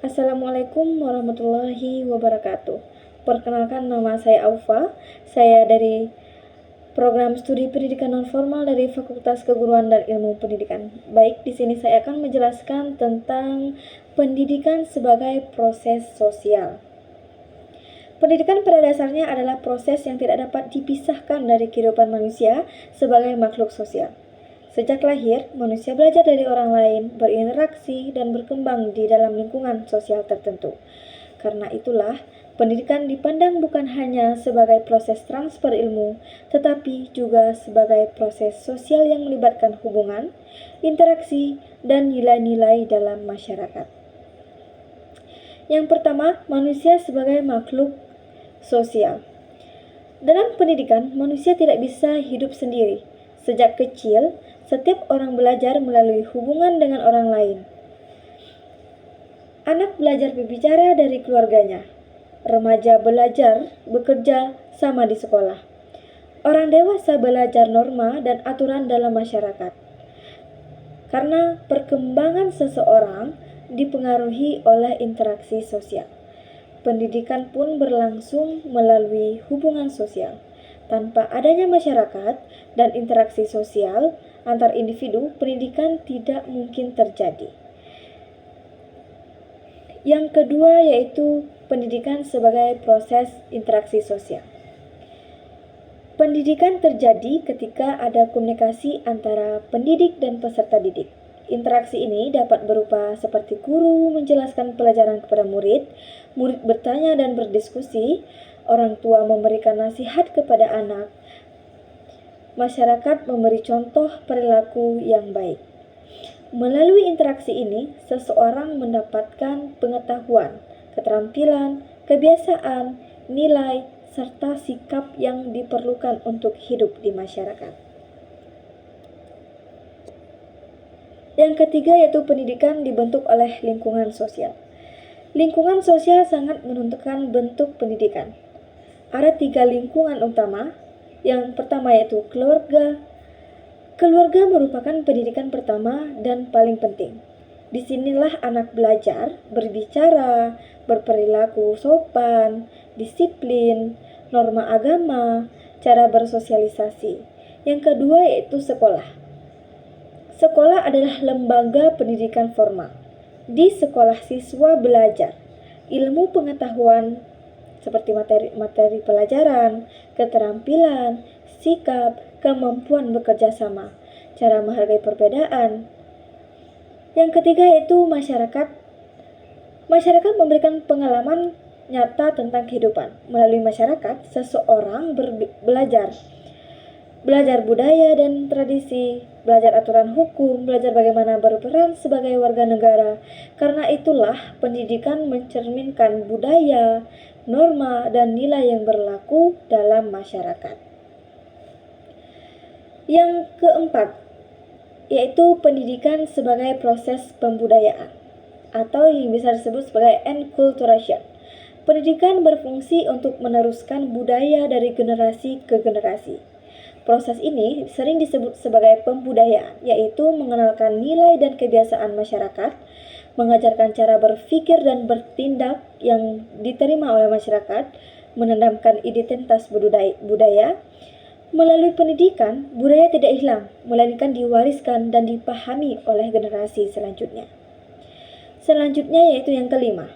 Assalamualaikum warahmatullahi wabarakatuh. Perkenalkan, nama saya Aufa. Saya dari program studi pendidikan nonformal dari Fakultas Keguruan dan Ilmu Pendidikan. Baik, di sini saya akan menjelaskan tentang pendidikan sebagai proses sosial. Pendidikan pada dasarnya adalah proses yang tidak dapat dipisahkan dari kehidupan manusia sebagai makhluk sosial. Sejak lahir, manusia belajar dari orang lain, berinteraksi, dan berkembang di dalam lingkungan sosial tertentu. Karena itulah, pendidikan dipandang bukan hanya sebagai proses transfer ilmu, tetapi juga sebagai proses sosial yang melibatkan hubungan, interaksi, dan nilai-nilai dalam masyarakat. Yang pertama, manusia sebagai makhluk sosial. Dalam pendidikan, manusia tidak bisa hidup sendiri. Sejak kecil, setiap orang belajar melalui hubungan dengan orang lain. Anak belajar berbicara dari keluarganya. Remaja belajar bekerja sama di sekolah. Orang dewasa belajar norma dan aturan dalam masyarakat. Karena perkembangan seseorang dipengaruhi oleh interaksi sosial. Pendidikan pun berlangsung melalui hubungan sosial. Tanpa adanya masyarakat dan interaksi sosial antar individu, pendidikan tidak mungkin terjadi. Yang kedua yaitu pendidikan sebagai proses interaksi sosial. Pendidikan terjadi ketika ada komunikasi antara pendidik dan peserta didik. Interaksi ini dapat berupa seperti guru menjelaskan pelajaran kepada murid, murid bertanya dan berdiskusi, orang tua memberikan nasihat kepada anak, masyarakat memberi contoh perilaku yang baik. Melalui interaksi ini, seseorang mendapatkan pengetahuan, keterampilan, kebiasaan, nilai, serta sikap yang diperlukan untuk hidup di masyarakat. Yang ketiga yaitu pendidikan dibentuk oleh lingkungan sosial. Lingkungan sosial sangat menentukan bentuk pendidikan. Ada 3 lingkungan utama. Yang pertama yaitu keluarga. Keluarga merupakan pendidikan pertama dan paling penting. Disinilah anak belajar, berbicara, berperilaku sopan, disiplin, norma agama, cara bersosialisasi. Yang kedua yaitu sekolah. Sekolah adalah lembaga pendidikan formal. Di sekolah siswa belajar ilmu pengetahuan seperti materi pelajaran, keterampilan, sikap, kemampuan bekerja sama, cara menghargai perbedaan. Yang ketiga yaitu masyarakat. Masyarakat memberikan pengalaman nyata tentang kehidupan. Melalui masyarakat, seseorang belajar budaya dan tradisi, belajar aturan hukum, belajar bagaimana berperan sebagai warga negara. Karena itulah pendidikan mencerminkan budaya, norma, dan nilai yang berlaku dalam masyarakat. Yang keempat, yaitu pendidikan sebagai proses pembudayaan, atau yang bisa disebut sebagai enculturation. Pendidikan berfungsi untuk meneruskan budaya dari generasi ke generasi. Proses ini sering disebut sebagai pembudayaan, yaitu mengenalkan nilai dan kebiasaan masyarakat, mengajarkan cara berpikir dan bertindak yang diterima oleh masyarakat, menanamkan identitas budaya. Melalui pendidikan, budaya tidak hilang, melainkan diwariskan dan dipahami oleh generasi selanjutnya. Selanjutnya yaitu yang kelima,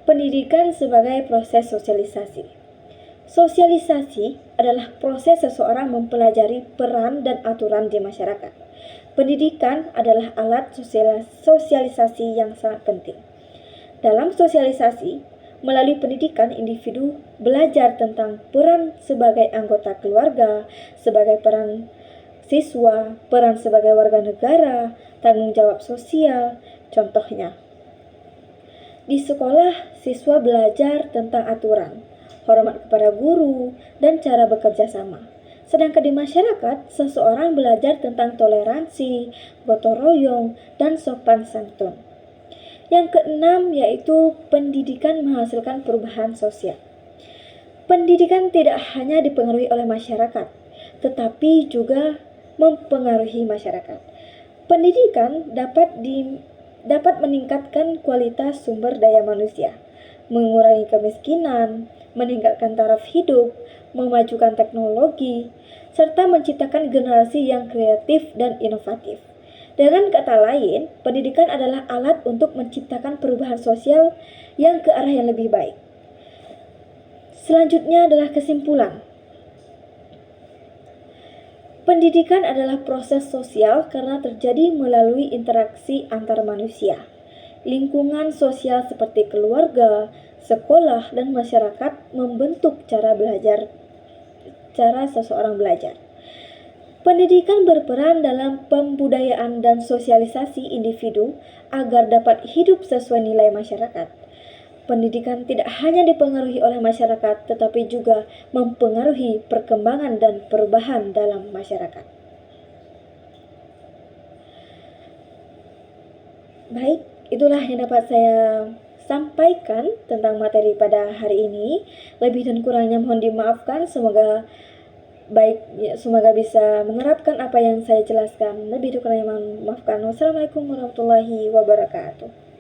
pendidikan sebagai proses sosialisasi. Sosialisasi adalah proses seseorang mempelajari peran dan aturan di masyarakat. Pendidikan adalah alat sosialisasi yang sangat penting. Dalam sosialisasi, melalui pendidikan individu belajar tentang peran sebagai anggota keluarga, sebagai peran siswa, peran sebagai warga negara, tanggung jawab sosial. Contohnya, di sekolah siswa belajar tentang aturan, hormat kepada guru, dan cara bekerja sama. Sedangkan di masyarakat, seseorang belajar tentang toleransi, gotong royong, dan sopan santun. Yang keenam yaitu pendidikan menghasilkan perubahan sosial. Pendidikan tidak hanya dipengaruhi oleh masyarakat, tetapi juga mempengaruhi masyarakat. Pendidikan dapat dapat meningkatkan kualitas sumber daya manusia, mengurangi kemiskinan, meningkatkan taraf hidup, memajukan teknologi, serta menciptakan generasi yang kreatif dan inovatif. Dengan kata lain, pendidikan adalah alat untuk menciptakan perubahan sosial yang ke arah yang lebih baik. Selanjutnya adalah kesimpulan. Pendidikan adalah proses sosial karena terjadi melalui interaksi antar manusia. Lingkungan sosial seperti keluarga, sekolah, dan masyarakat membentuk cara seseorang belajar. Pendidikan berperan dalam pembudayaan dan sosialisasi individu agar dapat hidup sesuai nilai masyarakat. Pendidikan tidak hanya dipengaruhi oleh masyarakat, tetapi juga mempengaruhi perkembangan dan perubahan dalam masyarakat. Baik, itulah yang dapat saya sampaikan tentang materi pada hari ini. Lebih dan kurangnya mohon dimaafkan. Semoga bisa menerapkan apa yang saya jelaskan. Lebih dan kurangnya mohon dimaafkan. Wassalamualaikum warahmatullahi wabarakatuh.